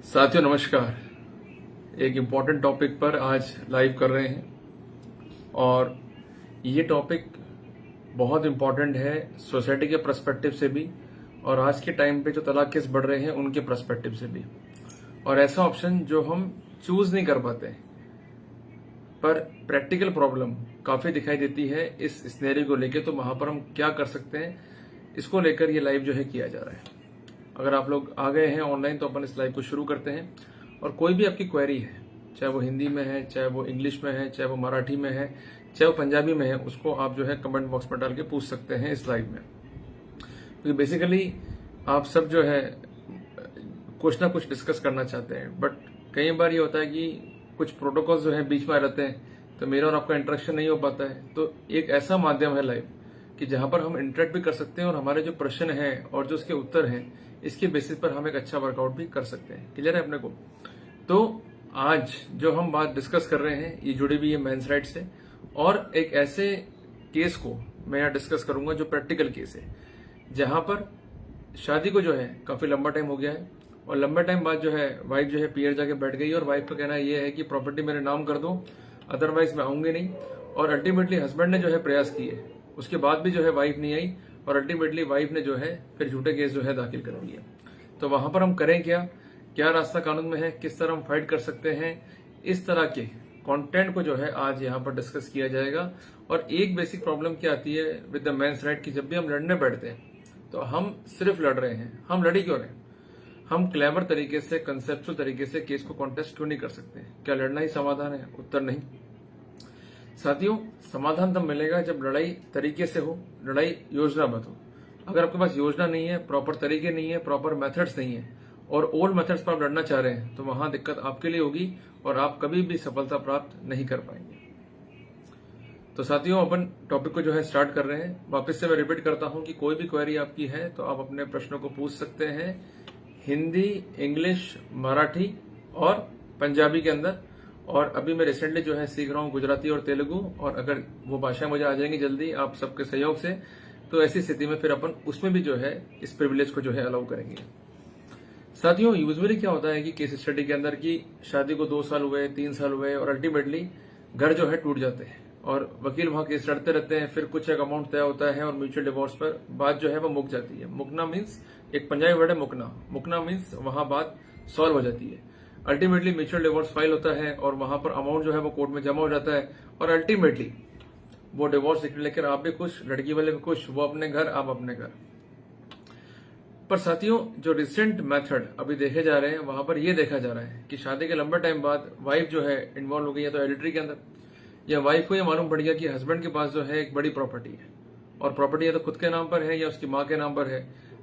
साथियों नमस्कार। एक इम्पॉर्टेंट टॉपिक पर आज लाइव कर रहे हैं और ये टॉपिक बहुत इम्पॉर्टेंट है सोसाइटी के पर्सपेक्टिव से भी और आज के टाइम पे जो तलाक केस बढ़ रहे हैं उनके पर्सपेक्टिव से भी। और ऐसा ऑप्शन जो हम चूज नहीं कर पाते पर प्रैक्टिकल प्रॉब्लम काफी दिखाई देती है इस सिनेरियो को लेके, तो वहां पर हम क्या कर सकते हैं इसको लेकर ये लाइव जो है किया जा रहा है। अगर आप लोग आ गए हैं ऑनलाइन तो अपन इस लाइव को शुरू करते हैं। और कोई भी आपकी क्वेरी है, चाहे वो हिंदी में है, चाहे वो इंग्लिश में है, चाहे वो मराठी में है, चाहे वो पंजाबी में है, उसको आप जो है कमेंट बॉक्स में डाल के पूछ सकते हैं इस लाइव में। क्योंकि बेसिकली आप सब जो है कुछ ना कुछ डिस्कस करना चाहते हैं, बट कई बार ये होता है कि कुछ प्रोटोकॉल्स जो है बीच में आ जाते हैं तो मेरा और आपका इंटरेक्शन नहीं हो पाता है। तो एक ऐसा माध्यम है लाइव कि जहां पर हम इंटरेक्ट भी कर सकते हैं और हमारे जो प्रश्न हैं और जो उसके उत्तर हैं इसके बेसिस पर हम एक अच्छा वर्कआउट भी कर सकते हैं। क्लियर है अपने को? तो आज जो हम बात डिस्कस कर रहे हैं ये जुड़ी हुई है मेंस राइट से, और एक ऐसे केस को मैं यहाँ डिस्कस करूंगा जो प्रैक्टिकल केस है, जहां पर शादी को जो है काफी लंबा टाइम हो गया है और लंबे टाइम बाद जो है वाइफ जो है पीयर जाके बैठ गई और वाइफ का कहना यह है कि प्रॉपर्टी मेरे नाम कर दो, अदरवाइज मैं आऊंगी नहीं। और अल्टीमेटली हस्बैंड ने जो है प्रयास किए, उसके बाद भी जो है वाइफ नहीं आई और अल्टीमेटली वाइफ ने जो है फिर झूठे केस जो है दाखिल कर दिए। तो वहां पर हम करें क्या, क्या रास्ता कानून में है, किस तरह हम फाइट कर सकते हैं, इस तरह के कंटेंट को जो है आज यहाँ पर डिस्कस किया जाएगा। और एक बेसिक प्रॉब्लम क्या आती है विद द मेंस राइट कि जब भी हम लड़ने बैठते हैं तो हम सिर्फ लड़ रहे हैं। हम लड़ी क्यों रहे? हम क्लेवर तरीके से, कंसेप्चुअल तरीके से केस को कॉन्टेस्ट क्यों नहीं कर सकते? क्या लड़ना ही समाधान है? उत्तर नहीं साथियों। समाधान तब मिलेगा जब लड़ाई तरीके से हो, लड़ाई योजनाबद्ध हो। अगर आपके पास योजना नहीं है, प्रॉपर तरीके नहीं है, प्रॉपर मेथड्स नहीं है और ओल्ड मेथड्स पर आप लड़ना चाह रहे हैं तो वहां दिक्कत आपके लिए होगी और आप कभी भी सफलता प्राप्त नहीं कर पाएंगे। तो साथियों अपन टॉपिक को जो है स्टार्ट कर रहे हैं। वापस से मैं रिपीट करता हूं कि कोई भी क्वेरी आपकी है तो आप अपने प्रश्नों को पूछ सकते हैं हिंदी, इंग्लिश, मराठी और पंजाबी के अंदर। और अभी मैं रिसेंटली जो है सीख रहा हूँ गुजराती और तेलुगु, और अगर वो भाषा मुझे आ जाएंगी जल्दी आप सबके सहयोग से तो ऐसी स्थिति में फिर अपन उसमें भी जो है इस प्रिविलेज को जो है अलाउ करेंगे। साथियों यूजुअली क्या होता है कि केस स्टडी के अंदर की शादी को 2 साल हुए, 3 साल हुए और अल्टीमेटली घर जो है टूट जाते हैं और वकील वहां केस लड़ते रहते हैं। फिर कुछ एक अमाउंट तय होता है और म्यूचुअल डिवोर्स पर बात जो है वो मुक जाती है। मुकना मीन्स एक पंजाबी वर्ड है मुकना। मुकना मीन्स वहां बात सॉल्व हो जाती है। अल्टीमेटली म्यूचुअल डिवोर्स फाइल होता है और वहां पर अमाउंट जो है वो कोर्ट में जमा हो जाता है और अल्टीमेटली वो डिवोर्स डिक्लेयर लेकर आप भी खुश, लड़की वाले भी खुश, वो अपने घर, आप अपने घर। पर साथियों जो रिसेंट मेथड अभी देखे जा रहे हैं वहां पर ये देखा जा रहा है कि शादी के लंबे टाइम बाद वाइफ जो है इन्वॉल्व हो गई है तो एडिल्ट्री के अंदर, या वाइफ को ये मालूम पड़ गया कि हस्बैंड के पास जो है एक बड़ी प्रॉपर्टी है और प्रॉपर्टी या तो खुद के नाम पर है या उसकी माँ के नाम पर है।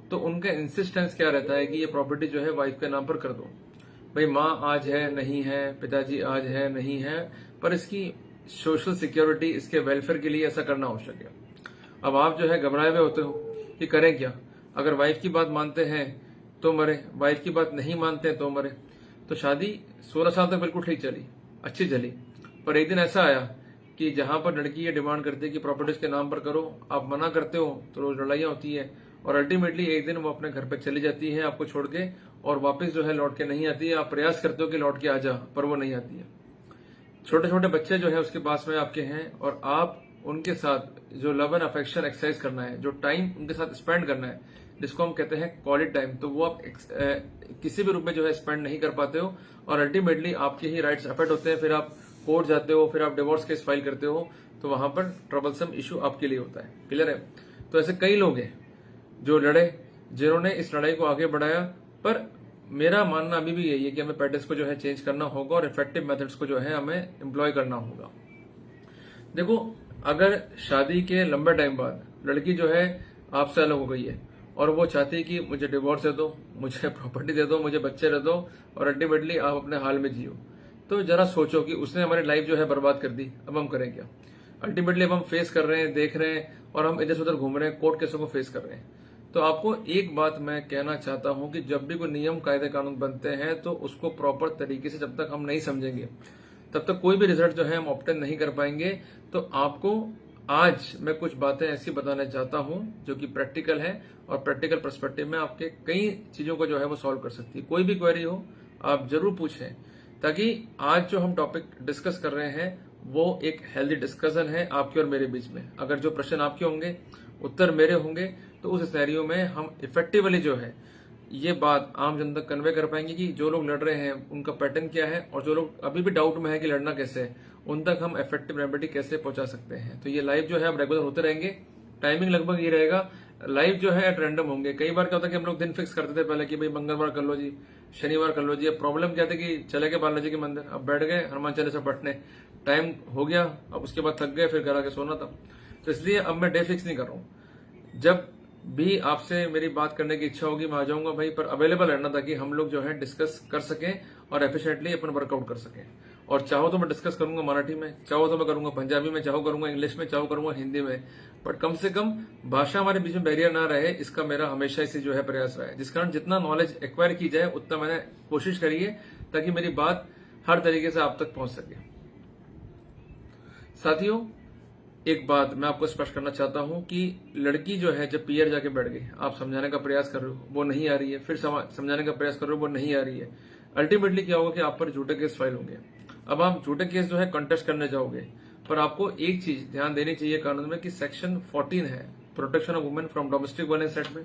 तो उनका इंसिस्टेंस क्या रहता है कि ये प्रॉपर्टी जो है वाइफ के नाम पर कर दो। भाई माँ आज है नहीं है, पिताजी आज है नहीं है, पर इसकी सोशल सिक्योरिटी, इसके वेलफेयर के लिए ऐसा करना आवश्यक है। अब आप जो है घबराए हुए होते हो कि करें क्या। अगर वाइफ की बात मानते हैं तो मरे, वाइफ की बात नहीं मानते हैं तो मरे। तो शादी 16 साल तक बिल्कुल ठीक चली, अच्छी चली, पर एक दिन ऐसा आया कि जहां पर लड़की ये डिमांड करती है कि प्रॉपर्टीज के नाम पर करो, आप मना करते हो तो रोज लड़ाइयां होती है और अल्टीमेटली एक दिन वो अपने घर पे चली जाती है आपको छोड़ के और वापस जो है लौट के नहीं आती है। आप प्रयास करते हो कि लौट के आ जा, पर वो नहीं आती है। छोटे छोटे बच्चे जो है उसके पास में आपके हैं और आप उनके साथ जो लव एंड अफेक्शन एक्सरसाइज करना है, जो टाइम उनके साथ स्पेंड करना है, जिसको हम कहते हैं क्वालिटी टाइम, तो वो आप किसी भी रूप में जो है स्पेंड नहीं कर पाते हो और अल्टीमेटली आपके ही राइट्स अफेक्ट होते हैं। फिर आप कोर्ट जाते हो, फिर आप डिवोर्स केस फाइल करते हो, तो वहां पर ट्रबलसम इशू आपके लिए होता है। क्लियर है? तो ऐसे कई लोग हैं जो लड़े, जिन्होंने इस लड़ाई को आगे बढ़ाया, पर मेरा मानना अभी भी यही है कि हमें पैटर्न्स को जो है चेंज करना होगा और इफेक्टिव मेथड्स को जो है हमें एम्प्लॉय करना होगा। देखो अगर शादी के लंबे टाइम बाद लड़की जो है आपसे अलग हो गई है और वो चाहती है कि मुझे डिवोर्स दे दो, मुझे प्रॉपर्टी दे दो, मुझे बच्चे दे दो और अल्टीमेटली आप अपने हाल में जियो, तो जरा सोचो कि उसने हमारी लाइफ जो है बर्बाद कर दी, अब हम करें क्या। अल्टीमेटली अब हम फेस कर रहे हैं, देख रहे हैं और हम इधर से उधर घूम रहे हैं, कोर्ट केसों को फेस कर रहे हैं। तो आपको एक बात मैं कहना चाहता हूं कि जब भी कोई नियम कायदे कानून बनते हैं तो उसको प्रॉपर तरीके से जब तक हम नहीं समझेंगे तब तक कोई भी रिजल्ट जो है हम ऑब्टेन नहीं कर पाएंगे। तो आपको आज मैं कुछ बातें ऐसी बताना चाहता हूं जो कि प्रैक्टिकल है और प्रैक्टिकल पर्सपेक्टिव में आपके कई चीजों को जो है वो सॉल्व कर सकती है। कोई भी क्वेरी हो आप जरूर पूछें, ताकि आज जो हम टॉपिक डिस्कस कर रहे हैं वो एक हेल्दी डिस्कशन है आपके और मेरे बीच में। अगर जो प्रश्न आपके होंगे उत्तर मेरे होंगे तो उस सिनेरियो में हम इफेक्टिवली जो है ये बात आम जन तक कन्वे कर पाएंगे कि जो लोग लड़ रहे हैं उनका पैटर्न क्या है, और जो लोग अभी भी डाउट में है कि लड़ना कैसे है उन तक हम इफेक्टिव रेमेडी कैसे पहुंचा सकते हैं। तो ये लाइव जो है अब रेगुलर होते रहेंगे। टाइमिंग लगभग ये रहेगा। लाइव जो है एट रैंडम होंगे। कई बार क्या होता है कि हम लोग दिन फिक्स करते थे पहले कि भाई मंगलवार कर लो जी, शनिवार कर लो जी। अब प्रॉब्लम क्या थी कि चले गए बालाजी के मंदिर, अब बैठ गए हनुमान चालीसा पढ़ने, टाइम हो गया, अब उसके बाद थक गए, फिर घर आके सोना था। तो इसलिए अब मैं डे फिक्स नहीं कर रहा हूँ। जब भी आपसे मेरी बात करने की इच्छा होगी मैं आ जाऊंगा भाई, पर अवेलेबल रहना ताकि हम लोग जो है डिस्कस कर सकें और एफिशिएंटली अपन वर्कआउट कर सकें। और चाहो तो मैं डिस्कस करूंगा मराठी में, चाहो तो मैं करूंगा पंजाबी में, चाहो करूंगा इंग्लिश में, चाहो करूंगा हिंदी में, बट कम से कम भाषा हमारे बीच में बैरियर ना रहे, इसका मेरा हमेशा से जो है प्रयास रहा है। जिस कारण जितना नॉलेज एक्वायर की जाए उतना मैंने कोशिश करी है ताकि मेरी बात हर तरीके से आप तक पहुंच सके। साथियों, एक बात मैं आपको स्पष्ट करना चाहता हूं कि लड़की जो है जब पीयर जाके बैठ गई, आप समझाने का प्रयास कर रहे हो वो नहीं आ रही है, फिर समझाने का प्रयास कर रहे हो वो नहीं आ रही है, अल्टीमेटली क्या होगा कि आप पर झूठे केस फाइल होंगे। अब आप झूठे केस जो है कंटेस्ट करने जाओगे, पर आपको एक चीज ध्यान देनी चाहिए कानून में कि सेक्शन 14 है protection of women from domestic violence act में।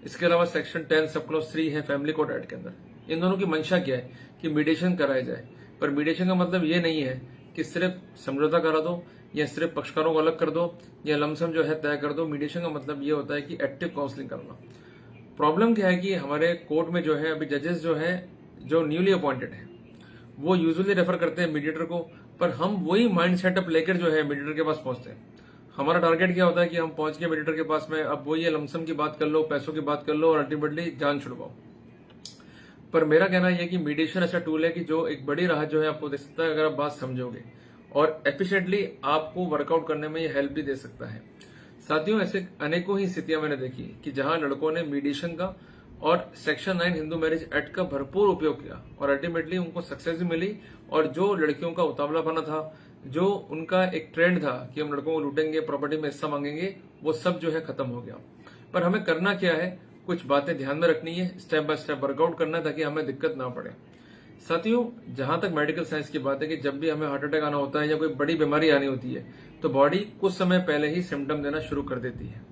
इसके अलावा सेक्शन 10 सब क्लॉज 3 है फैमिली कोर्ट एक्ट के अंदर। इन दोनों की मंशा क्या है कि मीडिएशन कराया जाए, पर मीडिएशन का मतलब ये नहीं है कि सिर्फ समझौता करा दो या सिर्फ पक्षकारों को अलग कर दो या लमसम जो है तय कर दो। मीडिएशन का मतलब ये होता है कि एक्टिव काउंसलिंग करना। प्रॉब्लम क्या है कि हमारे कोर्ट में जो है अभी जजेस जो है जो न्यूली अपॉइंटेड है वो यूजुअली रेफर करते हैं मीडिएटर को, पर हम वही माइंड सेटअप लेकर जो है मीडिएटर के पास पहुंचते हैं। हमारा टारगेट क्या होता है कि हम पहुंच गए मीडिएटर के पास में, अब वो ये लमसम की बात कर लो, पैसों की बात कर लो और अल्टीमेटली जान छुड़वाओ। पर मेरा कहना यह है कि मीडिएशन ऐसा टूल है कि जो एक बड़ी राहत जो है आपको दे सकता है अगर आप बात समझोगे, और एफिशिएंटली आपको वर्कआउट करने में ये हेल्प भी दे सकता है। साथियों, ऐसे अनेकों ही स्थितियां मैंने देखी कि जहां लड़कों ने मीडिएशन का और सेक्शन 9 हिंदू मैरिज एक्ट का भरपूर उपयोग किया और अल्टीमेटली उनको सक्सेस भी मिली, और जो लड़कियों का उतावलापना था, जो उनका एक ट्रेंड था कि हम लड़कों को लूटेंगे, प्रॉपर्टी में हिस्सा मांगेंगे, वो सब जो है खत्म हो गया। पर हमें करना क्या है, कुछ बातें ध्यान में रखनी है, स्टेप बाय स्टेप वर्कआउट करना है ताकि हमें दिक्कत ना पड़े। साथियों, जहां तक मेडिकल साइंस की बात है कि जब भी हमें हार्ट अटैक आना होता है या कोई बड़ी बीमारी आनी होती है तो बॉडी कुछ समय पहले ही सिम्टम देना शुरू कर देती है।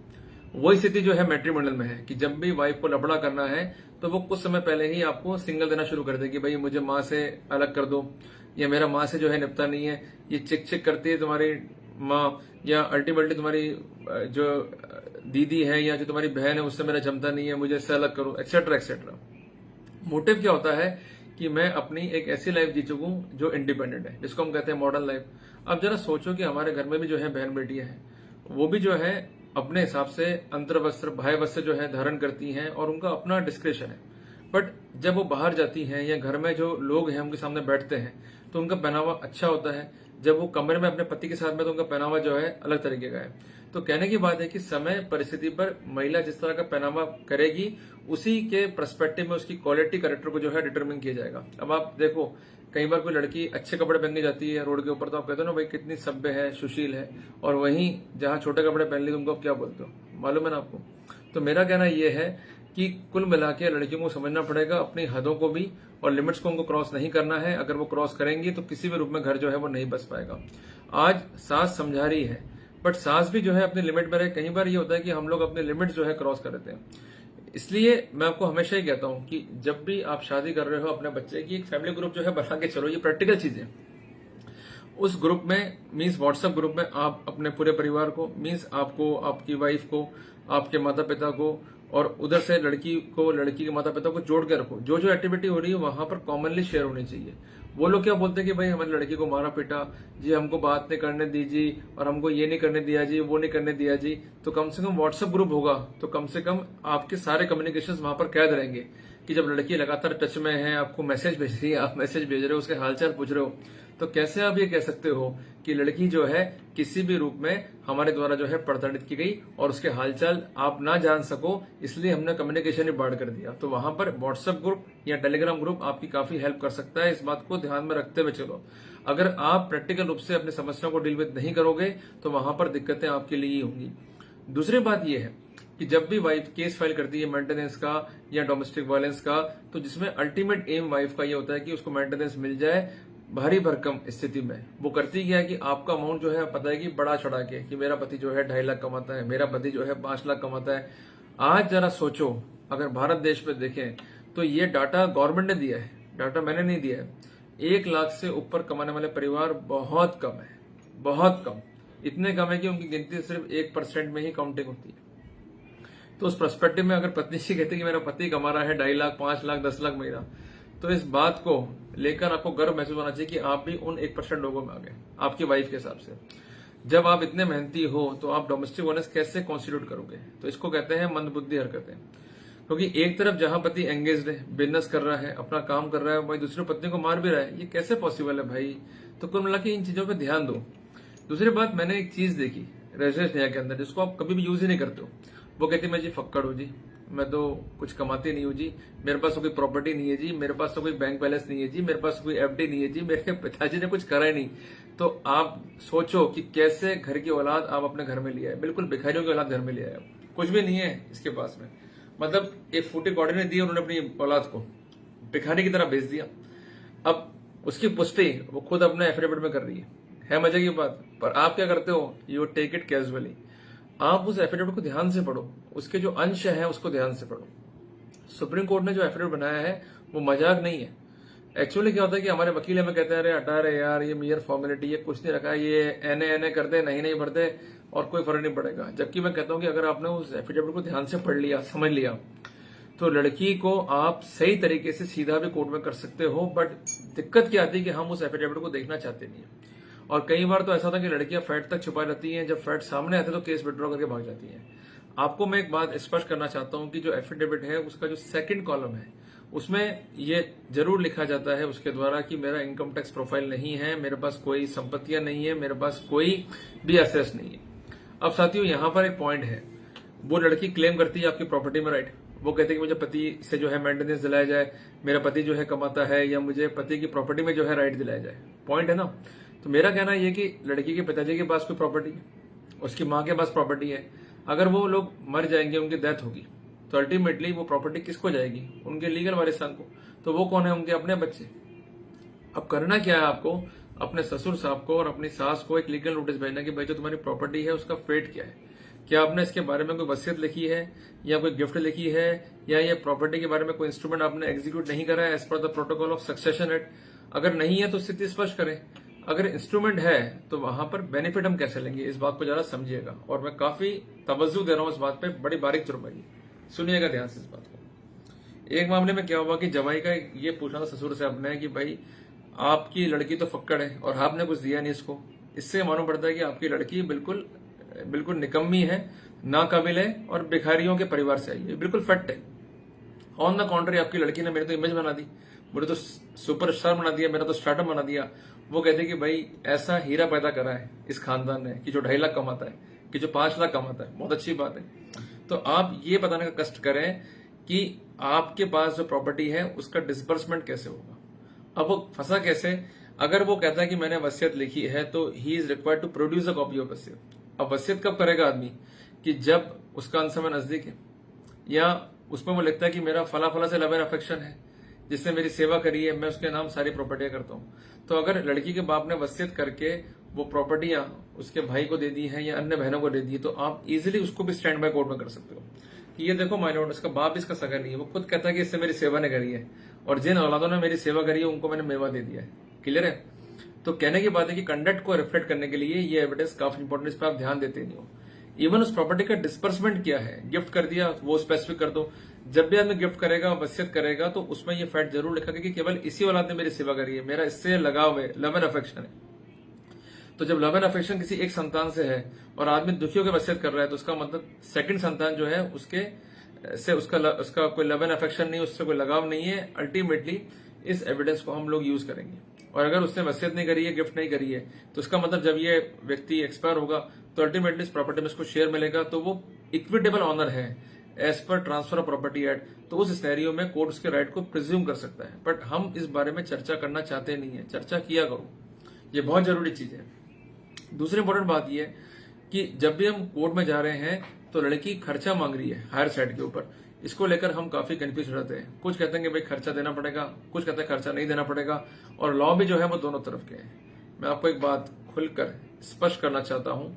वही स्थिति जो है मैट्रिमोनियल में है कि जब भी वाइफ को लफड़ा करना है तो वो कुछ समय पहले ही आपको सिग्नल देना शुरू कर देगी, भाई मुझे माँ से अलग कर दो, या मेरा माँ से जो है निपटा नहीं है, ये चिक चिक करती है तुम्हारी माँ, या अल्टीमेटली तुम्हारी जो दीदी है या जो तुम्हारी बहन है उससे मेरा जमता नहीं है, मुझे इससे अलग करो, एक्सेट्रा एक्सेट्रा। मोटिव क्या होता है कि मैं अपनी एक ऐसी लाइफ जी चुकूं जो इंडिपेंडेंट है, जिसको हम कहते हैं मॉडर्न लाइफ। अब जरा सोचो कि हमारे घर में भी जो है बहन बेटियां हैं, वो भी जो है अपने हिसाब से अंतर वस्त्र बाह्य वस्त्र जो है धारण करती हैं और उनका अपना डिस्क्रिप्शन है। बट जब वो बाहर जाती हैं या घर में जो लोग हैं उनके सामने बैठते हैं तो उनका पहनावा अच्छा होता है, जब वो कमरे में अपने पति के साथ में तो उनका पहनावा जो है अलग तरीके का है। तो कहने की बात है कि समय परिस्थिति पर महिला जिस तरह का पहनावा करेगी उसी के पर्सपेक्टिव में उसकी क्वालिटी कैरेक्टर को जो है डिटरमिन किया जाएगा। अब आप देखो, कई बार कोई लड़की अच्छे कपड़े पहन के जाती है रोड के ऊपर तो आप कहते हो ना भाई कितनी सभ्य है, सुशील है, और वहीं जहां छोटे कपड़े पहन ली तुमको आप क्या बोलते हो, मालूम है ना आपको। तो मेरा कहना यह है कि कुल मिला के लड़कियों को समझना पड़ेगा अपनी हदों को भी, और लिमिट्स को उनको क्रॉस नहीं करना है। अगर वो क्रॉस करेंगी तो किसी भी रूप में घर जो है वो नहीं बच पाएगा। आज सास समझा रही है, बट सास भी जो है अपनी लिमिट में रहे। कई बार ये होता है कि हम लोग अपने लिमिट जो है क्रॉस कर देते हैं। इसलिए मैं आपको हमेशा ही कहता हूं कि जब भी आप शादी कर रहे हो अपने बच्चे की, एक फैमिली ग्रुप जो है बना के चलो, ये प्रैक्टिकल चीजें। उस ग्रुप में मीन्स व्हाट्सएप ग्रुप में आप अपने पूरे परिवार को, मीन्स आपको, आपकी वाइफ को, आपके माता पिता को, और उधर से लड़की को, लड़की के माता पिता को जोड़ के रखो। जो जो एक्टिविटी हो रही है वहां पर कॉमनली शेयर होनी चाहिए। वो लोग क्या बोलते हैं कि भाई हमारी लड़की को मारा पीटा जी, हमको बात नहीं करने दी जी, और हमको ये नहीं करने दिया जी, वो नहीं करने दिया जी। तो कम से कम व्हाट्सएप ग्रुप होगा तो कम से कम आपके सारे कम्युनिकेशंस वहां पर कैद रहेंगे कि जब लड़की लगातार टच में है, आपको मैसेज भेज रही है, आप मैसेज भेज रहे हो, उसके हालचाल पूछ रहे हो, तो कैसे आप ये कह सकते हो कि लड़की जो है किसी भी रूप में हमारे द्वारा जो है प्रताड़ित की गई और उसके हालचाल आप ना जान सको, इसलिए हमने कम्युनिकेशन ही बाढ़ कर दिया। तो वहां पर व्हाट्सएप ग्रुप या टेलीग्राम ग्रुप आपकी काफी हेल्प कर सकता है। इस बात को ध्यान में रखते हुए चलो। अगर आप प्रैक्टिकल रूप से अपनी समस्याओं को डील विद नहीं करोगे तो वहां पर दिक्कतें आपके लिए ही होंगी। दूसरी बात यह है कि जब भी वाइफ केस फाइल करती है मेंटेनेंस का या डोमेस्टिक वायलेंस का, तो जिसमें अल्टीमेट एम वाइफ का ये होता है कि उसको मेंटेनेंस मिल जाए भारी भरकम स्थिति में। वो करती क्या है कि आपका अमाउंट जो है पता है कि बड़ा चढ़ा के कि मेरा पति जो है 2.5 लाख कमाता है, मेरा पति जो है 5 लाख कमाता है। आज जरा सोचो, अगर भारत देश में देखें तो ये डाटा गवर्नमेंट ने दिया है, डाटा मैंने नहीं दिया है। 1 लाख से ऊपर कमाने वाले परिवार बहुत कम है, बहुत कम। इतने कम है कि उनकी गिनती सिर्फ 1% में ही काउंटिंग होती है। तो उस पर्सपेक्टिव में अगर पत्नी से कहते कि मेरा पति कमा रहा है 2.5 लाख, 5 लाख, 10 लाख महीना, तो इस बात को लेकर आपको गर्व महसूस होना चाहिए कि आप भी उन 1% लोगों में आ गए आपकी वाइफ के हिसाब से। जब आप इतने मेहनती हो तो आप डोमेस्टिक वायलेंस कैसे कॉन्स्टिट्यूट करोगे? तो इसको कहते हैं मंदबुद्धि हरकतें। क्योंकि एक तरफ जहां पति एंगेज है, बिजनेस कर रहा है, अपना काम कर रहा है, वही दूसरे पत्नी को मार भी रहा है, ये कैसे पॉसिबल है भाई? तो कुल मिला के इन चीजों पर ध्यान दो। दूसरी बात, मैंने एक चीज देखी रेजिडेंस नया के अंदर जिसको आप कभी भी यूज ही नहीं करते हो। वो कहती मैं जी फक्कड़ हूँ जी, मैं तो कुछ कमाती नहीं हूँ जी, मेरे पास तो कोई प्रॉपर्टी नहीं है जी, मेरे पास तो कोई बैंक बैलेंस नहीं है जी, मेरे पास कोई एफडी नहीं है जी, मेरे पिताजी ने कुछ करा ही नहीं। तो आप सोचो कि कैसे घर की औलाद आप अपने घर में लिया है। बिल्कुल भिखारियों की औलाद घर में लिया है, कुछ भी नहीं है इसके पास में। मतलब एक फूटी कौड़ी ने दी, उन्होंने अपनी औलाद को भिखारी की तरह भेज दिया। अब उसकी पुष्टि वो खुद अपने एफिडेविट में कर रही है मजे की बात। पर आप क्या करते हो? You take it casually. आप उस एफिडेविट को ध्यान से पढ़ो, उसके जो अंश है उसको ध्यान से पढ़ो। सुप्रीम कोर्ट ने जो एफिडेविट बनाया है वो मजाक नहीं है। एक्चुअली क्या होता है कि हमारे वकील हमें कहते हैं अरे हटा रहे यार, ये मेयर फॉर्मेलिटी, ये कुछ नहीं रखा है, ये एने करते नहीं भरते और कोई फर्क नहीं पड़ेगा। जबकि मैं कहता हूं कि अगर आपने उस एफिडेविट को ध्यान से पढ़ लिया, समझ लिया, तो लड़की को आप सही तरीके से सीधा भी कोर्ट में कर सकते हो। बट दिक्कत क्या आती है कि हम उस एफिडेविट को देखना चाहते नहीं है। और कई बार तो ऐसा होता है कि लड़कियां फैट तक छुपा रहती हैं, जब फैट सामने आते तो केस विड्रॉ करके भाग जाती हैं। आपको मैं एक बात स्पष्ट करना चाहता हूं कि जो एफिडेविट है उसका जो सेकंड कॉलम है उसमें ये जरूर लिखा जाता है उसके द्वारा कि मेरा इनकम टैक्स प्रोफाइल नहीं है, मेरे पास कोई संपत्तियां नहीं है, मेरे पास कोई भी एसेट्स नहीं है। अब साथियों यहां पर एक पॉइंट है, वो लड़की क्लेम करती है आपकी प्रॉपर्टी में राइट। वो कहते हैं कि मुझे पति से जो है मेंटेनेंस दिलाया जाए, मेरा पति जो है कमाता है, या मुझे पति की प्रॉपर्टी में जो है राइट दिलाया जाए। पॉइंट है ना? तो मेरा कहना यह कि लड़की के पिताजी के पास कोई प्रॉपर्टी है, उसकी माँ के पास प्रॉपर्टी है। अगर वो लोग मर जाएंगे, उनकी डेथ होगी, तो अल्टीमेटली वो प्रॉपर्टी किसको जाएगी? उनके लीगल वारिसान को। तो वो कौन है? उनके अपने बच्चे। अब करना क्या है आपको? अपने ससुर साहब को और अपनी सास को एक लीगल नोटिस भेजना कि भाई जो तुम्हारी प्रॉपर्टी है उसका फेट क्या है। क्या आपने इसके बारे में कोई वसीयत लिखी है, या कोई गिफ्ट लिखी है, या ये प्रॉपर्टी के बारे में कोई इंस्ट्रूमेंट आपने एग्जीक्यूट नहीं करा है as per the protocol of succession act? अगर नहीं है तो स्थिति स्पष्ट करें। अगर इंस्ट्रूमेंट है तो वहां पर बेनिफिट हम कैसे लेंगे, इस बात को जरा समझिएगा। और मैं काफी तवज्जो दे रहा हूं इस बात पे, बड़ी बारीक तुरबाई सुनिएगा ध्यान से इस बात को। एक मामले में क्या हुआ कि जवाई का ये पूछना था ससुर से अपने कि भाई आपकी लड़की तो फक्कड़ है और आपने कुछ दिया नहीं इसको। इससे मालूम पड़ता है कि आपकी लड़की बिल्कुल निकम्मी है, नाकाबिल है और भिखारियों के परिवार से आई है। बिल्कुल फैक्ट है। ऑन द कॉन्ट्री आपकी लड़की ने मेरी तो इमेज बना दी, मुझे तो सुपरस्टार बना दिया, मेरा तो स्टार्टअप बना दिया। वो कहते कि भाई ऐसा हीरा पैदा करा है इस खानदान ने कि जो 2.5 लाख कमाता है, कि जो 5 लाख कमाता है। बहुत अच्छी बात है। तो आप ये बताने का कष्ट करें कि आपके पास जो प्रॉपर्टी है उसका डिसबर्समेंट कैसे होगा। अब वो फंसा कैसे? अगर वो कहता है कि मैंने वसीयत लिखी है तो he is required to produce a copy of वसीयत। अब वसीयत कब करेगा आदमी? कि जब उसका अंत समय नजदीक है, या उसमें वो लिखता है कि मेरा फला फला से लव एंड अफेक्शन है, जिसने मेरी सेवा करी है, मैं उसके नाम सारी प्रॉपर्टियां करता हूं। तो अगर लड़की के बाप ने वसीयत करके वो प्रॉपर्टियां उसके भाई को दे दी हैं या अन्य बहनों को दे दी, तो आप इजीली उसको भी स्टैंड बाय कोर्ट में कर सकते हो कि ये देखो माय लॉर्ड, इसका बाप इसका सगा नहीं है, वो खुद कहता है कि इससे मेरी सेवा ने करी है और जिन औलादों ने मेरी सेवा करी है उनको मैंने मेवा दे दिया है। क्लियर है? तो कहने की बात है कि कंडक्ट को रिफ्लेक्ट करने के लिए ये एविडेंस काफी इंपॉर्टेंट, इस पर आप ध्यान देते नहीं हो। इवन उस प्रॉपर्टी का डिस्पर्समेंट क्या है, गिफ्ट कर दिया, वो स्पेसिफिक कर दो। जब भी आदमी गिफ्ट करेगा, वसीयत करेगा, तो उसमें ये फैक्ट जरूर लिखा कि केवल इसी औलाद ने मेरी सेवा करी है, मेरा इससे लगाव है, लव एंड अफेक्शन है। तो जब लव एंड अफेक्शन किसी एक संतान से है और आदमी दुखियों की वसीयत कर रहा है, तो उसका मतलब सेकंड संतान जो है उसके से उसका कोई लव एंड अफेक्शन नहीं, उससे कोई लगाव नहीं है। अल्टीमेटली इस एविडेंस को हम लोग यूज करेंगे। और अगर उसने वसीयत नहीं करी है, गिफ्ट नहीं करी है, तो उसका मतलब जब ये व्यक्ति एक्सपायर होगा तो अल्टीमेटली इस प्रॉपर्टी में उसको शेयर मिलेगा, तो वो इक्विटेबल ऑनर है as per transfer of property act. तो उस सिनेरियो में कोर्ट उसके राइट को प्रिज्यूम कर सकता है। बट हम इस बारे में चर्चा करना चाहते नहीं है। चर्चा किया करो, ये बहुत जरूरी चीज है। दूसरी इंपॉर्टेंट बात यह है कि जब भी हम कोर्ट में जा रहे हैं तो लड़की खर्चा मांग रही है हायर साइड के ऊपर, इसको लेकर हम काफी कंफ्यूज रहते हैं। कुछ कहते हैं कि भाई खर्चा देना पड़ेगा, कुछ कहते हैं खर्चा नहीं देना पड़ेगा, और लॉ भी जो है वो दोनों तरफ के हैं। मैं आपको एक बात खुलकर स्पष्ट करना चाहता हूं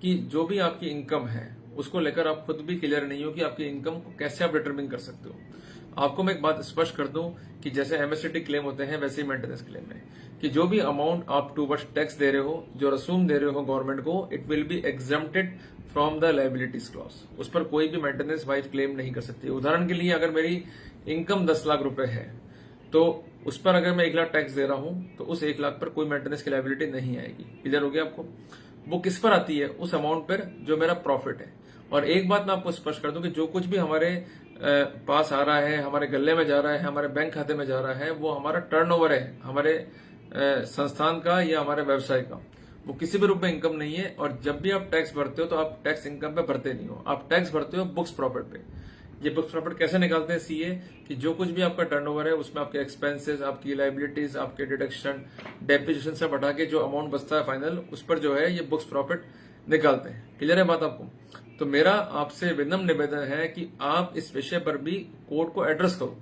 कि जो भी आपकी इनकम है उसको लेकर आप खुद भी क्लियर नहीं हो कि आपकी इनकम को कैसे आप डिटरमिन कर सकते हो। आपको मैं एक बात स्पष्ट कर दूं कि जैसे एमएसटी क्लेम होते हैं वैसे ही मेंटेनेंस क्लेम है कि जो भी अमाउंट आप टूवर्ड्स टैक्स दे रहे हो, जो रसूम दे रहे हो गवर्नमेंट को, it will be exempted from the liabilities clause. उस पर कोई भी मेंटेनेंस वाइफ क्लेम नहीं कर सकती। उदाहरण के लिए अगर मेरी इनकम 10 लाख रुपए है तो उस पर अगर मैं 1 लाख टैक्स दे रहा हूं तो उस 1 लाख पर कोई मेंटेनेंस की लायबिलिटी नहीं आएगी। क्लियर हो गया आपको? वो किस पर आती है? उस अमाउंट पर जो मेरा प्रॉफिट है। और एक बात मैं आपको स्पष्ट कर दूं कि जो कुछ भी हमारे पास आ रहा है, हमारे गले में जा रहा है, हमारे बैंक खाते में जा रहा है, वो हमारा टर्नओवर है, हमारे संस्थान का या हमारे व्यवसाय का। वो किसी भी रूप में इनकम नहीं है। और जब भी आप टैक्स भरते हो तो आप टैक्स इनकम पे भरते नहीं हो, आप टैक्स भरते हो बुक्स प्रॉफिट पे। ये बुक्स प्रॉफिट कैसे निकालते हैं सीए? कि जो कुछ भी आपका टर्नओवर है उसमें आपके एक्सपेंसेस, आपकी लायबिलिटीज, आपके डिडक्शन, डेप्रिसिएशन से बढ़ा के जो अमाउंट बचता है फाइनल, उस पर जो है ये बुक्स प्रॉफिट निकालते हैं। क्लियर है बात आपको? तो मेरा आपसे विनम्र निवेदन है कि आप इस विषय पर भी कोर्ट को एड्रेस करो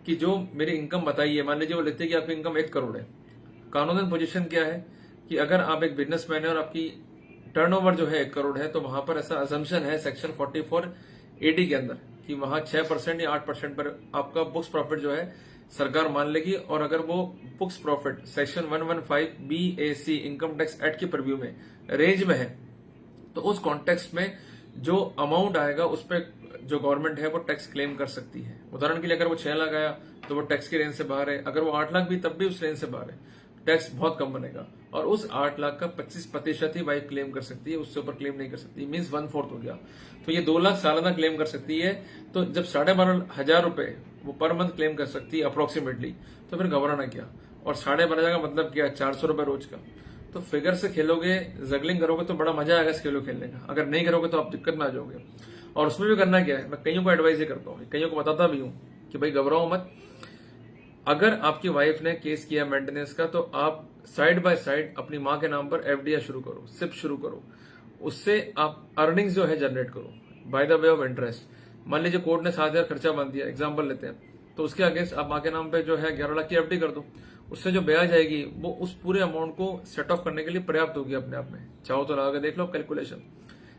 कि जो मेरी इनकम बताई है, मान लीजिए वो लिखते हैं कि आपकी इनकम 1 करोड़ है। कानूनन पोजीशन क्या है कि अगर आप एक बिजनेसमैन है और आपकी टर्नओवर जो है 1 करोड़ है, तो वहां पर ऐसा अजम्पशन है सेक्शन 44 एडी के अंदर कि वहां 6% या 8% पर आपका बुक्स प्रॉफिट जो है सरकार मान लेगी। और अगर वो books profit section 115 BAC income tax act की परव्यू में रेंज में है तो उस कॉन्टेक्स्ट में जो अमाउंट आएगा उस पर जो गवर्नमेंट है वो टैक्स क्लेम कर सकती है। उदाहरण के लिए अगर वो 6 लाख आया तो वो टैक्स की रेंज से बाहर है, अगर वो 8 लाख भी तब भी उस रेंज से बाहर है, टैक्स बहुत कम बनेगा। और उस 8 लाख का 25% ही वाइफ क्लेम कर सकती है, उससे ऊपर क्लेम नहीं कर सकती। मीन्स 1/4 हो गया। तो ये 2 लाख सालाना क्लेम कर सकती है। तो जब 12,500 रुपए वो पर मंथ क्लेम कर सकती है अप्रोक्सीमेटली, तो फिर घबराना क्या? और 12,500 का मतलब क्या? 400 रुपए रोज का। तो फिगर से खेलोगे, जगलिंग करोगे तो बड़ा मजा आएगा स्केलो खेलने का। अगर नहीं करोगे तो आप दिक्कत में आ जाओगे। और उसमें भी करना क्या है, मैं कईयों को एडवाइस ही करता हूँ, कईयों को बताता भी हूँ कि भाई घबराओ मत। अगर आपकी वाइफ ने केस किया मेंटेनेंस का तो आप साइड बाय साइड अपनी माँ के नाम पर एफडीआई शुरू करो, सिप शुरू करो, उससे आप अर्निंग्स जो है जनरेट करो by the way of interest. मान लीजिए कोर्ट ने 7,000 खर्चा बांध दिया, एग्जाम्पल लेते हैं, तो उसके अगेंस्ट आप माँ के नाम पे जो है 11 लाख की एफडी कर दो। उससे जो ब्याज आएगी वो उस पूरे अमाउंट को सेट ऑफ करने के लिए पर्याप्त होगी अपने आप में। चाहो तो लगा के देख लो कैलकुलेशन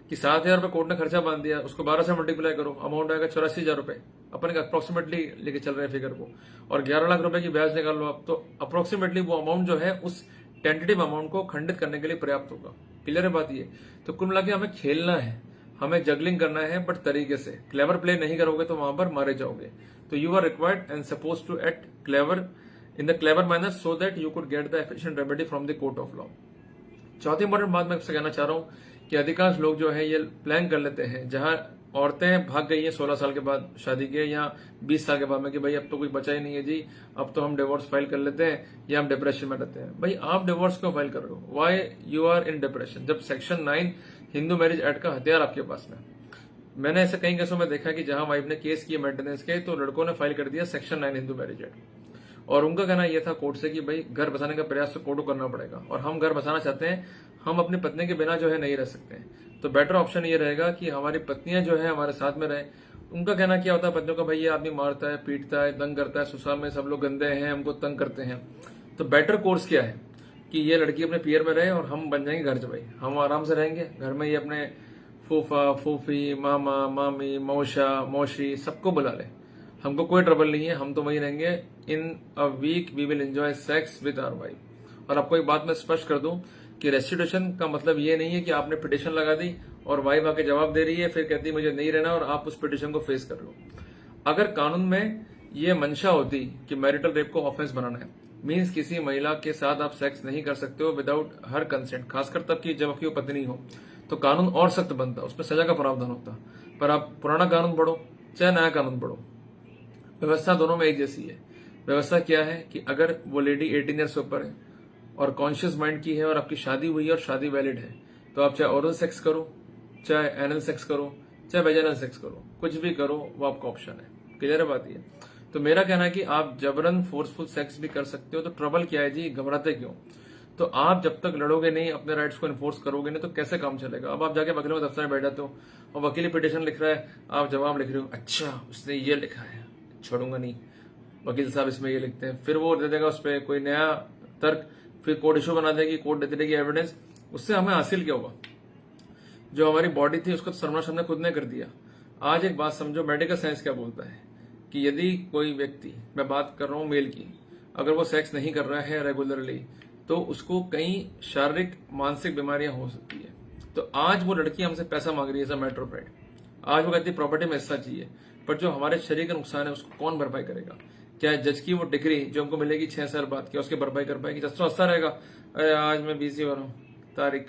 कि 7,000 रुपए कोर्ट ने खर्चा बांध दिया, उसको 12 से मल्टीप्लाई करो, अमाउंट आएगा 84,000 रुपए। अपन अप्रोक्सीमेटली लेके चल रहे हैं फिगर को, और 11 लाख रुपए की ब्याज निकाल लो आप, तो अप्रोक्सीमेटली वो अमाउंट जो है उस टेंटेटिव अमाउंट को खंडित करने के लिए पर्याप्त होगा। क्लियर है बात ये? तो कुल मिला के हमें खेलना है, हमें जगलिंग करना है, बट तरीके से। क्लेवर प्ले नहीं करोगे तो वहां पर मारे जाओगे। तो you are required and suppose to act clever in the clever manner so that you could get the efficient remedy from the court of law. चौथी इंपॉर्टेंट बात मैं आपसे कहना चाह रहा हूं कि अधिकांश लोग जो है ये प्लान कर लेते हैं, जहां औरतें भाग गई हैं 16 साल के बाद शादी के या 20 साल के बाद में कि भाई अब तो कोई बचा ही नहीं है जी, अब तो हम डिवोर्स फाइल कर लेते हैं या हम डिप्रेशन में रहते हैं। भाई आप डिवोर्स क्यों फाइल कर रहे हो? Why you are in depression, जब सेक्शन 9 हिंदू मैरिज एक्ट का हथियार आपके पास में। मैंने ऐसे कई केसों में देखा कि जहां वाइफ ने केस किए मेंटेनेंस के, तो लड़कों ने फाइल कर दिया सेक्शन 9 हिंदू मैरिज एक्ट। और उनका कहना यह था कोर्ट से कि भाई घर बसाने का प्रयास तो कोर्ट को करना पड़ेगा, और हम घर बसाना चाहते हैं, हम अपनी पत्नी के बिना जो है नहीं रह सकते हैं। तो बेटर ऑप्शन ये रहेगा कि हमारी पत्नियां जो है हमारे साथ में रहे। उनका कहना क्या होता है पत्नियों का, भाई ये आदमी मारता है, पीटता है, तंग करता है, ससुराल में सब लोग गंदे हैं, हमको तंग करते हैं। तो बेटर कोर्स क्या है कि ये लड़की अपने पियर में रहे और हम बन जाएंगे घर जवाई, हम आराम से रहेंगे घर में। ये अपने फूफा, फूफी, मामा, मामी, मौसा, मौसी सबको बुला ले, हमको कोई ट्रबल नहीं है, हम तो वही रहेंगे। In a week we will enjoy sex with our wife. और आपको एक बात मैं स्पष्ट कर दूं कि रेस्टिट्यूशन का मतलब ये नहीं है कि आपने पिटिशन लगा दी और वाइफ आके जवाब दे रही है, फिर कहती है मुझे नहीं रहना और आप उस पिटिशन को फेस कर लो। अगर कानून में ये मंशा होती कि मैरिटल रेप को ऑफेंस बनाना है, मीन्स किसी महिला के साथ आप सेक्स नहीं कर सकते हो विदाउट हर कंसेंट, खासकर तब की जब आपकी वो पत्नी हो, तो कानून और सख्त बनता, उसमें सजा का प्रावधान होता। पर आप पुराना कानून पढ़ो चाहे नया कानून पढ़ो, व्यवस्था दोनों में एक जैसी है। व्यवस्था क्या है कि अगर वो लेडी 18 ईयर्स से ऊपर है और कॉन्शियस माइंड की है और आपकी शादी हुई है और शादी वैलिड है, तो आप चाहे ओरल सेक्स करो, चाहे एनल सेक्स करो, चाहे वेजाइनल सेक्स करो, कुछ भी करो, वो आपका ऑप्शन है। क्लियर है बात ये? तो मेरा कहना है कि आप जबरन फोर्सफुल सेक्स भी कर सकते हो, तो ट्रबल क्या है जी, घबराते क्यों? तो आप जब तक लड़ोगे नहीं, अपने राइट्स को इन्फोर्स करोगे नहीं, तो कैसे काम चलेगा। अब आप जाके वकीलों के दफ्तर में बैठ जाते हो और वकील पिटिशन लिख रहा है, आप जवाब लिख रहे हो, अच्छा उसने ये लिखा है, छोड़ूंगा नहीं, वकील साहब इसमें ये लिखते हैं, फिर वो दे देगा उस पर कोई नया तर्क, फिर कोर्ट इशू बना देगी, कोर्ट देती रहेगी एविडेंस। उससे हमें हासिल क्या होगा? जो हमारी बॉडी थी उसको सर्वनाश हमने खुद ने कर दिया। आज एक बात समझो, मेडिकल साइंस क्या बोलता है कि यदि कोई व्यक्ति, मैं बात कर रहा हूं मेल की, अगर वो सेक्स नहीं कर रहा है रेगुलरली, तो उसको कई शारीरिक मानसिक बीमारियां हो सकती है। तो आज वो लड़की हमसे पैसा मांग रही है, मैटर ऑफ प्राइड। आज वो कहती है प्रॉपर्टी में हिस्सा चाहिए, पर जो हमारे शरीर का नुकसान है उसको कौन भरपाई करेगा? क्या जज की वो डिग्री जो हमको मिलेगी 6 साल बाद, क्या उसकी भरपाई कर पाएगी? जज तो हंसता रहेगा, अरे आज मैं बिजी हो रहा हूँ, तारीख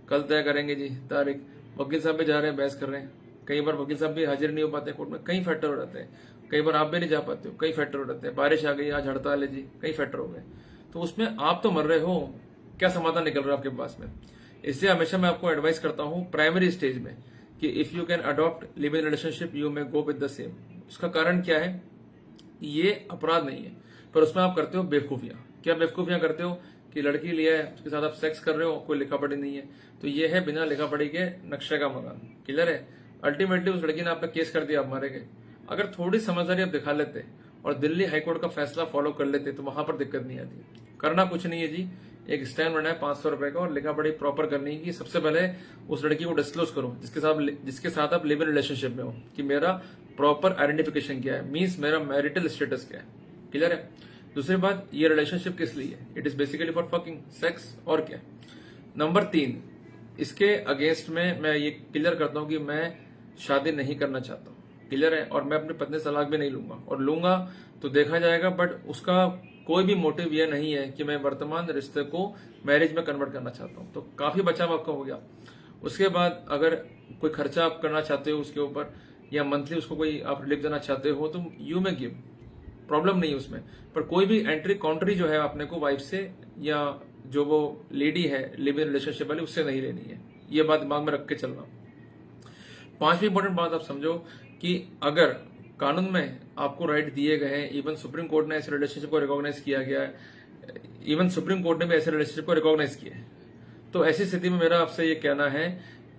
कल तय करेंगे जी, तारीख। वकील साहब भी जा रहे हैं, बहस कर रहे हैं, कई बार वकील साहब भी हाजिर नहीं हो पाते कोर्ट में, कई फैक्टर हो जाते हैं, कई बार आप भी नहीं जा पाते हो, कई फैक्टर हो जाते हैं, बारिश आ गई, आज हड़ताल है जी, कई फैक्टर हो गए। तो उसमें आप तो मर रहे हो, क्या समाधान निकल रहा है आपके पास में? इसलिए हमेशा मैं आपको एडवाइस करता हूं प्राइमरी स्टेज में कि if you can adopt live in relationship you may go with the same. उसका कारण क्या है? ये अपराध नहीं है, पर उसमें आप करते हो बेवकूफियां। क्या बेवकूफियां करते हो कि लड़की लिया है, उसके साथ आप सेक्स कर रहे हो, कोई लिखा पढ़ी नहीं है, तो ये है बिना लिखा पढ़ी के नक्शे का मकान। क्लियर है? अल्टीमेटली उस लड़की ने आप पे केस कर दिया, आप मारे गए। अगर थोड़ी समझदारी आप दिखा लेते और दिल्ली हाईकोर्ट का फैसला फॉलो कर लेते तो वहां पर दिक्कत नहीं आती। करना कुछ नहीं है जी, एक स्टैंड बना है 500 रुपए का और लिखा पढ़ी प्रॉपर करनी है कि सबसे पहले उस लड़की को डिस्क्लोज करो जिसके साथ आप लिव इन रिलेशनशिप में हो, कि मेरा प्रॉपर आइडेंटिफिकेशन क्या है, मीन्स मेरा मैरिटल स्टेटस क्या है। क्लियर है? दूसरी बात, ये रिलेशनशिप किस लिए है? It is basically for fucking, sex, और क्या। नंबर 3, इसके अगेंस्ट में मैं ये क्लियर करता हूं कि मैं शादी नहीं करना चाहता हूं। क्लियर है? और मैं अपनी पत्नी से तलाक भी नहीं लूंगा, और लूंगा तो देखा जाएगा, बट उसका कोई भी मोटिव यह नहीं है कि मैं वर्तमान रिश्ते को मैरिज में कन्वर्ट करना चाहता हूं। तो काफी बचाव आपका हो गया। उसके बाद अगर कोई खर्चा आप करना चाहते हो उसके ऊपर, या मंथली उसको कोई आप रिलीफ देना चाहते हो, तो यू में गिव, प्रॉब्लम नहीं है उसमें। पर कोई भी एंट्री काउंट्री जो है आपने को वाइफ से या जो वो लेडी है लिव इन रिलेशनशिप वाली, उससे नहीं लेनी है। ये बात दिमाग में रख के चलना। 5वीं इंपॉर्टेंट बात आप समझो कि अगर कानून में आपको राइट दिए गए हैं, इवन सुप्रीम कोर्ट ने ऐसे रिलेशनशिप को रिकॉग्नाइज किया गया है, इवन सुप्रीम कोर्ट ने भी ऐसे रिलेशनशिप को रिकॉग्नाइज किया है, तो ऐसी स्थिति में मेरा आपसे ये कहना है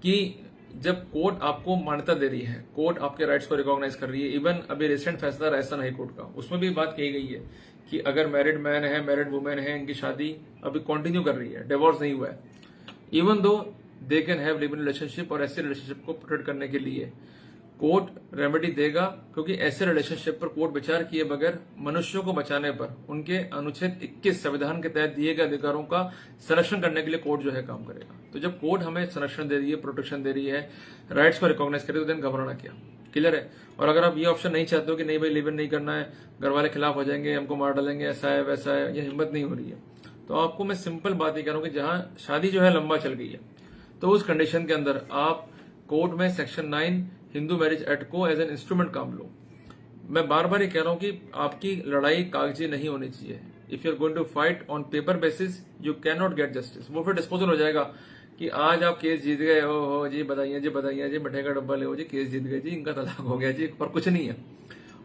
कि जब कोर्ट आपको मान्यता दे रही है, कोर्ट आपके राइट्स को रिकॉग्नाइज कर रही है, इवन अभी रिसेंट फैसला राजस्थान हाई कोर्ट का, उसमें भी बात कही गई है कि अगर मैरिड मैन है, मैरिड वुमेन है, इनकी शादी अभी कंटिन्यू कर रही है, डिवोर्स नहीं हुआ है, even though they can have live in relationship, और ऐसे रिलेशनशिप को प्रोटेक्ट करने के लिए कोर्ट रेमेडी देगा, क्योंकि ऐसे रिलेशनशिप पर कोर्ट विचार किए बगैर मनुष्यों को बचाने पर उनके अनुच्छेद 21 संविधान के तहत दिए गए अधिकारों का संरक्षण करने के लिए कोर्ट जो है काम करेगा। तो जब कोर्ट हमें संरक्षण दे रही है, प्रोटेक्शन दे रही है, राइट्स को रिकॉग्नाइज करे, तो देन घबराना क्या। क्लियर है? और अगर आप ये ऑप्शन नहीं चाहते हो कि नहीं भाई लिव इन नहीं करना है, घर वाले खिलाफ हो जाएंगे, हमको मार डालेंगे, ऐसा है वैसा है, ये हिम्मत नहीं हो रही है, तो आपको मैं सिंपल बात ही कह रहा हूं कि जहां शादी जो है लंबा चल गई है, तो उस कंडीशन के अंदर आप कोर्ट में सेक्शन 9 हिंदू मैरिज एक्ट को एज एन इंस्ट्रूमेंट काम लो। मैं बार बार ये कह रहा हूं कि आपकी लड़ाई कागजी नहीं होनी चाहिए। If you are going to fight on paper basis you can not get justice. वो फिर डिस्पोजल हो जाएगा कि आज आप केस जीत गए हो जी, बधाइयां जी, मिठाई का डब्बा ले जी, केस जीत गए जी, इनका तलाक हो गया जी, और कुछ नहीं है।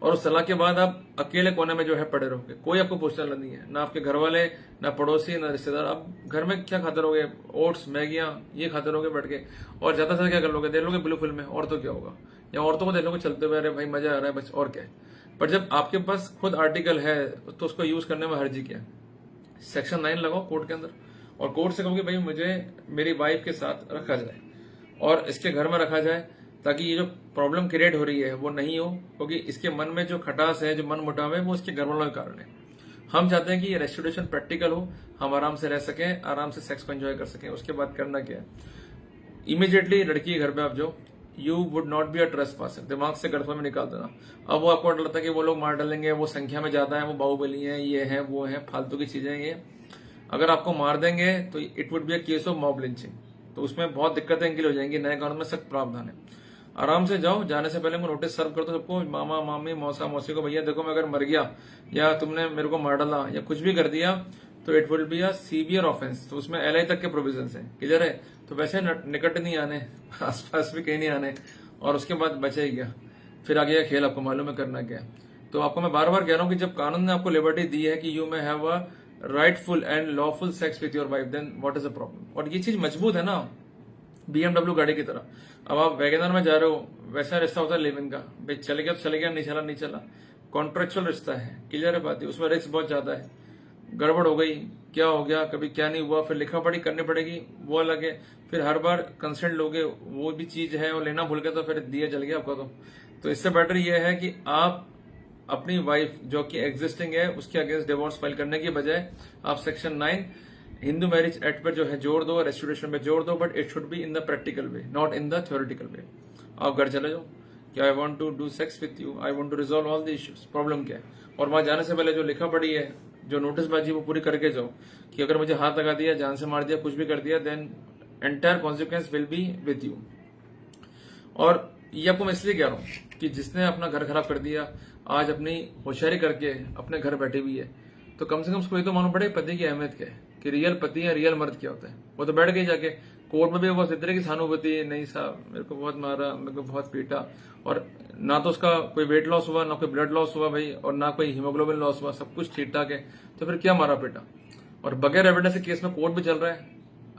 और उस तलाक के बाद आप अकेले कोने में जो है पड़े रहोगे, कोई आपको पूछने वाला नहीं है, ना आपके घर वाले, ना पड़ोसी, ना रिश्तेदार। आप घर में क्या खाते रहोगे? ओट्स, मैगियां, ये खाते रहोगे बैठ के, और ज्यादा से क्या कर लोगे? देख लोगे ब्लू फिल्म में, और तो क्या होगा, या औरतों को देख लोगे चलते हुए, अरे भाई मजा आ रहा है बस, और क्या है। पर जब आपके पास खुद आर्टिकल है तो उसको यूज करने में हर्जी क्या है? सेक्शन 9 लगाओ कोर्ट के अंदर, और कोर्ट से कहोगे भाई मुझे मेरी वाइफ के साथ रखा जाए और इसके घर में रखा जाए, ताकि ये जो प्रॉब्लम क्रिएट हो रही है वो नहीं हो, क्योंकि इसके मन में जो खटास है, जो मन मुटाव है, वो इसके घर वालों के कारण है। हम चाहते हैं कि ये रेस्टिट्यूशन प्रैक्टिकल हो, हम आराम से रह सकें, आराम से सेक्स को एंजॉय कर सकें। उसके बाद करना क्या है? इमीडिएटली लड़की के घर पे आप जो you would not be a trespasser, दिमाग से गड़फड़ में निकाल देना। अब वो आपको डर लगता है कि वो लोग मार डालेंगे, वो संख्या में ज्यादा है, वो बाहुबली है, ये है वो है, फालतू की चीजें ये। अगर आपको मार देंगे तो it would be a case of mob lynching, तो उसमें बहुत दिक्कतें इनके लिए हो जाएंगी। नए कानून में सख्त प्रावधान है। आराम से जाओ, जाने से पहले मैं नोटिस सर्व कर दो सबको, मामा मामी मौसा मौसी को, भैया देखो मैं अगर मर गया या तुमने मेरे को मार डाला या कुछ भी कर दिया तो it will be a severe offence. तो उसमें LI तक के प्रोविजन है। क्लियर है? तो वैसे निकट नहीं आने, आसपास भी कहीं नहीं आने, और उसके बाद बचे गया, फिर आगे का खेल आपको मालूम है करना क्या है। तो आपको मैं बार बार कह रहा हूं कि जब कानून ने आपको लिबर्टी दी है कि you may have a rightful and lawful sex with your wife, then what is the problem. और ये चीज मजबूत है ना, BMW गाड़ी की तरह। अब आप वैगनर में जा रहे हो, वैसा रिश्ता होता है लिव इन का, भाई चले गया तो चले गया, नहीं चला नहीं चला, कॉन्ट्रेक्चुअल रिश्ता है, क्लियर है बात है। उसमें रिस्क बहुत ज्यादा है, गड़बड़ हो गई, क्या हो गया, कभी क्या नहीं हुआ, फिर लिखा पढ़ी करनी पड़ेगी, वो अलग है। फिर हर बार कंसेंट लोगे, वो भी चीज है, और लेना भूल गए तो फिर दिया जल गया आपका। तो इससे बेटर ये है कि आप अपनी वाइफ जो कि एग्जिस्टिंग है उसके अगेंस्ट डिवोर्स फाइल करने की बजाय आप सेक्शन 9 हिंदू मैरिज एक्ट पर जो है जोड़ दो, रेस्टिट्यूशन में जोड़ दो, but it should be in the practical way, not in the theoretical way. आप घर चले जाओ कि I want to do sex with you, I want to resolve all the issues, problem क्या है, और वहां जाने से पहले जो लिखा पड़ी है, जो नोटिस बाजी, वो पूरी करके जाओ कि अगर मुझे हाथ लगा दिया, जान से मार दिया, कुछ भी कर दिया, then entire consequence will be with you. और ये आपको मैं इसलिए कह रहा हूं कि जिसने अपना घर खराब कर दिया, आज अपनी होशियारी करके अपने घर बैठी हुई है, तो कम से कम उसको ये तो मालूम पड़े पति की अहमियत क्या है, कि रियल पति या रियल मर्द क्या होता है। वो तो बैठ गई जाके कोर्ट में भी वो इस तरह की सहानुभूति, नहीं साहब मेरे को बहुत मारा, मेरे को बहुत पीटा, और ना तो उसका कोई वेट लॉस हुआ, ना कोई ब्लड लॉस हुआ भाई, और ना कोई हीमोग्लोबिन लॉस हुआ, सब कुछ ठीक ठाक है, तो फिर क्या मारा पीटा। और बगैर एविडेंस के केस में कोर्ट भी चल रहा है,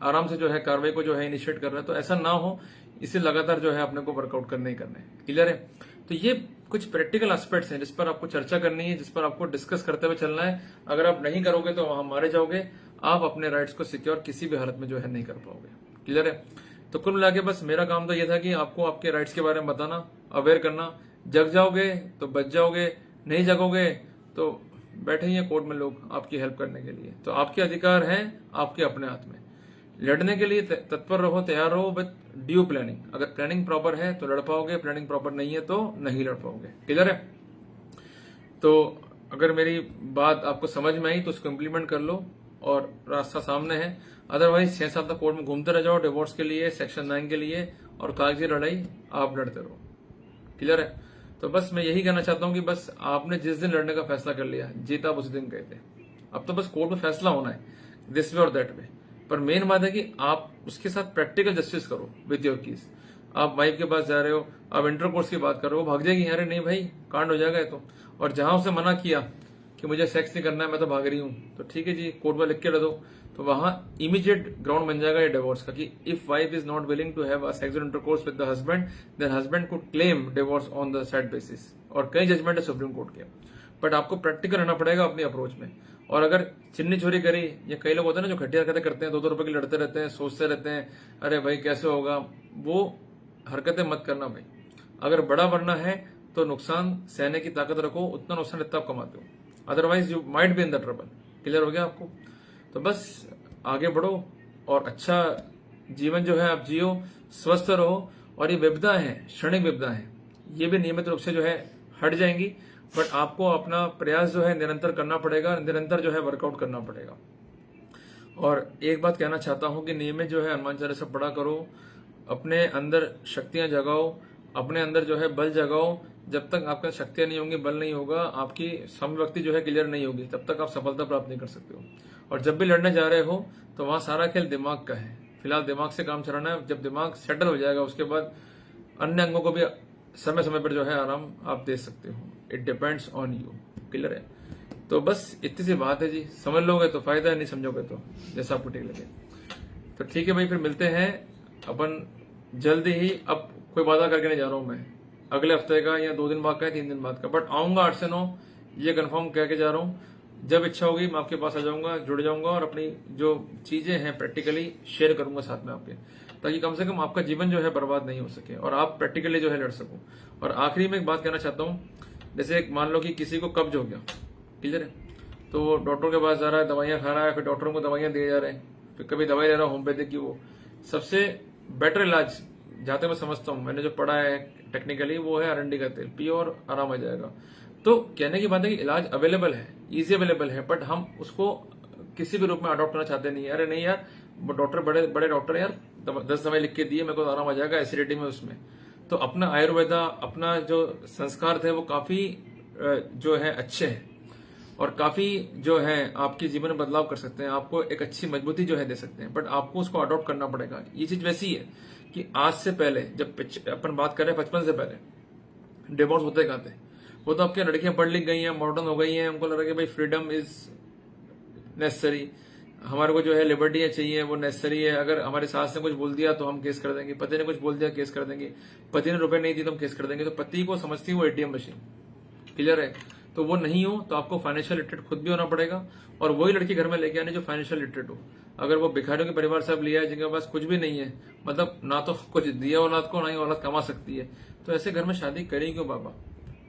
आराम से जो है कार्रवाई को जो है इनिशिएट कर रहा है। तो ऐसा ना हो, इसे लगातार जो है अपने को वर्कआउट करने ही करने, क्लियर है। तो ये कुछ प्रैक्टिकल एस्पेक्ट्स हैं जिस पर आपको चर्चा करनी है, जिस पर आपको डिस्कस करते हुए चलना है। अगर आप नहीं करोगे तो वहां मारे जाओगे, आप अपने राइट्स को सिक्योर किसी भी हालत में जो है नहीं कर पाओगे, क्लियर है। तो कुल मिला के बस मेरा काम तो ये था कि आपको आपके राइट्स के बारे में बताना, अवेयर करना। जग जाओगे तो बच जाओगे, नहीं जगोगे तो बैठे ही हैं कोर्ट में लोग आपकी हेल्प करने के लिए। तो आपके अधिकार हैं आपके अपने हाथ में, लड़ने के लिए तत्पर रहो, तैयार रहो, विद ड्यू प्लानिंग। अगर प्लानिंग प्रॉपर है तो लड़ पाओगे, प्लानिंग प्रॉपर नहीं है तो नहीं लड़ पाओगे, क्लियर है। तो अगर मेरी बात आपको समझ में आई तो उसको इम्प्लीमेंट कर लो और रास्ता सामने है। अदरवाइज 6 साल तक कोर्ट में घूमते रह जाओ डिवोर्स के लिए, सेक्शन 9 के लिए, और कागजी लड़ाई आप लड़ते रहो, क्लियर है। तो बस मैं यही कहना चाहता हूं कि बस आपने जिस दिन लड़ने का फैसला कर लिया, जीत आप उस दिन गए थे। अब तो बस कोर्ट में फैसला होना है, दिस वे और दैट वे। पर मेन बात है कि आप उसके साथ प्रैक्टिकल जस्टिस करो विद योर कीज। आप वाइफ के पास जा रहे हो, आप इंटरकोर्स की बात कर रहे हो, भाग जाएगी, अरे नहीं भाई कांड हो जाएगा ये तो। और जहां उसे मना किया कि मुझे सेक्स नहीं करना है, मैं तो भाग रही हूं, तो ठीक है जी, कोर्ट में लिख के रह दो, तो वहां इमीडिएट ग्राउंड बन जाएगा ये डिवोर्स का, कि if wife is not willing to have a sexual intercourse with the husband, then husband could claim divorce on the set basis. और कई जजमेंट है सुप्रीम कोर्ट के। बट आपको प्रैक्टिकल रहना पड़ेगा अपनी अप्रोच में। और अगर चिन्नी चोरी करी, या कई लोग होते हैं ना जो घटिया हरकतें करते हैं, 2-2 रुपए की लड़ते रहते हैं, सोचते रहते हैं अरे भाई कैसे होगा, वो हरकतें मत करना भाई। अगर बड़ा बनना है तो नुकसान सहने की ताकत रखो, उतना नुकसान इतना आप कमाते हो, otherwise you might be in the trouble, clear हो गया आपको। तो बस आगे बढ़ो और अच्छा जीवन जो है आप जियो, स्वस्थ रहो। और ये विपदा है, क्षणिक विपदा है, ये भी नियमित रूप से जो है हट जाएंगी, बट आपको अपना प्रयास जो है निरंतर करना पड़ेगा, निरंतर जो है वर्कआउट करना पड़ेगा। और एक बात कहना चाहता हूं कि नियमित जो है हनुमान चालीसा पढ़ा करो, अपने अंदर शक्तियां जगाओ, अपने अंदर जो है बल जगाओ। जब तक आपका शक्तियां नहीं होंगी, बल नहीं होगा, आपकी समव्यक्ति जो है क्लियर नहीं होगी, तब तक आप सफलता प्राप्त नहीं कर सकते हो। और जब भी लड़ने जा रहे हो तो वहां सारा खेल दिमाग का है, फिलहाल दिमाग से काम चलाना है। जब दिमाग सेटल हो जाएगा उसके बाद अन्य अंगों को भी समय समय पर जो है आराम आप दे सकते हो। It depends on you, clear है। तो बस इतनी सी बात है जी, समझ लोगे तो फायदा है, नहीं समझोगे तो जैसा आपको ठीक लगे। तो ठीक है भाई, फिर मिलते हैं अपन जल्दी ही। अब कोई वादा करके नहीं जा रहा हूं मैं, अगले हफ्ते का या 2 दिन बाद का या 3 दिन बाद का, बट आऊंगा 8 से 9, ये कंफर्म कह के जा रहा हूं। जब इच्छा होगी मैं आपके पास आ जाऊंगा, जुड़ जाऊंगा, और अपनी जो चीजें हैं प्रैक्टिकली शेयर करूंगा साथ में आपके, ताकि कम से कम आपका जीवन जो है बर्बाद नहीं हो सके और आप प्रैक्टिकली जो है लड़ सको। और आखिरी में एक बात कहना चाहता हूं, जैसे एक मान लो कि किसी को कब्ज हो गया, क्लियर है, तो वो डॉक्टर के पास जा रहा है, दवाइयां खा रहा है, फिर डॉक्टरों को दवाइयां दिए जा रहे हैं, फिर कभी दवाई ले रहा है होम्योपैथिक की, वो सबसे बेटर इलाज जाते मैं समझता हूं, मैंने जो पढ़ा है टेक्निकली, वो है अरंडी का तेल, पियो और आराम आ जाएगा। तो कहने की बात है कि इलाज अवेलेबल है, इजी अवेलेबल है, बट हम उसको किसी भी रूप में अडॉप्ट करना चाहते नहीं। अरे नहीं यार, डॉक्टर बड़े बड़े डॉक्टर यार 10 दवाई लिख के दिए, मेरे को आराम आ जाएगा एसिडिटी में उसमें। तो अपना आयुर्वेदा, अपना जो संस्कार थे वो काफी जो है अच्छे हैं, और काफी जो है आपके जीवन में बदलाव कर सकते हैं, आपको एक अच्छी मजबूती जो है दे सकते हैं, बट आपको उसको अडॉप्ट करना पड़ेगा। ये चीज वैसी है कि आज से पहले, जब अपन बात कर रहे हैं 55 से पहले, डिवोर्स होते कहाँ थे? वो तो आपके लड़कियां पढ़ लिख गई हैं, मॉडर्न हो गई हैं, उनको लग रहा है कि भाई फ्रीडम इज नेसेसरी। हमारे को जो है लिबर्टियां चाहिए वो नेसेसरी है। अगर हमारे सास ने कुछ बोल दिया तो हम केस कर देंगे, पति ने कुछ बोल दिया केस कर देंगे, पति ने रुपए नहीं दिए तो हम केस कर देंगे। तो पति को समझती है वो एटीएम मशीन, क्लियर है। तो वो नहीं हो तो आपको फाइनेंशियल लिटरेट खुद भी होना पड़ेगा और वही लड़की घर में लेके आने जो फाइनेंशियल लिटरेट हो। अगर वो भिखारियों के परिवार से अब लिया है जिनके पास कुछ भी नहीं है, मतलब ना तो कुछ दिया औलाद को, ना ही औलाद कमा सकती है, तो ऐसे घर में शादी करें क्यों बाबा।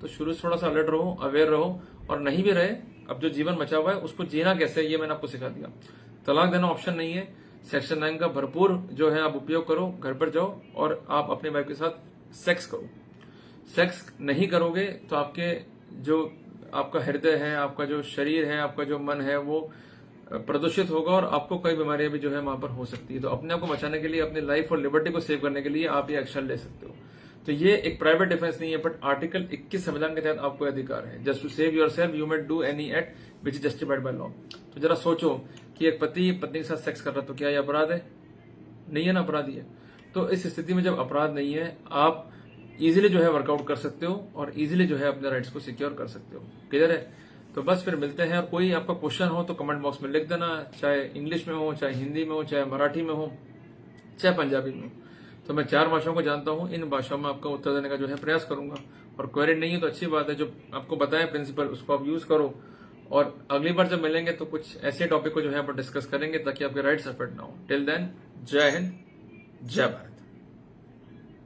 तो शुरू से थोड़ा सा अलर्ट रहो, अवेयर रहो, और नहीं भी रहे अब जो जीवन बचा हुआ है उसको जीना कैसे है ये मैंने आपको सिखा दिया। तलाक देना ऑप्शन नहीं है। सेक्शन 9 का भरपूर जो है आप उपयोग करो, घर पर जाओ और आप अपने वाइफ के साथ सेक्स करो। सेक्स नहीं करोगे तो आपके जो आपका हृदय है, आपका जो शरीर है, आपका जो मन है वो प्रदूषित होगा और आपको कई बीमारियां भी जो है वहां पर हो सकती है। तो अपने आप को बचाने के लिए, अपनी लाइफ और लिबर्टी को सेव करने के लिए आप ये एक्शन ले सकते हो। तो ये एक प्राइवेट डिफेंस नहीं है, बट आर्टिकल 21 संविधान के तहत आपको अधिकार है। Just to save your self you may do any act which is justified by law. तो जरा सोचो कि एक पति पत्नी के साथ सेक्स कर रहा है तो क्या ये अपराध है? नहीं है ना, अपराधी है। तो इस स्थिति में जब अपराध नहीं है, आप इजीली जो है वर्कआउट कर सकते हो और इजीली जो है अपने राइट्स को सिक्योर कर सकते हो। क्लियर है? तो बस फिर मिलते हैं। और कोई आपका क्वेश्चन हो तो कमेंट बॉक्स में लिख देना, चाहे इंग्लिश में हो, चाहे हिंदी में हो, चाहे मराठी में हो, चाहे पंजाबी में हो। तो मैं 4 भाषाओं को जानता हूं, इन भाषाओं में आपका उत्तर देने का जो है प्रयास करूंगा। और क्वेरी नहीं है तो अच्छी बात है, जो आपको बताया प्रिंसिपल उसको आप यूज करो। और अगली बार जब मिलेंगे तो कुछ ऐसे टॉपिक को जो है आप डिस्कस करेंगे ताकि आपके राइट्स अफेक्ट ना हो। टिल देन, जय हिंद, जय भारत।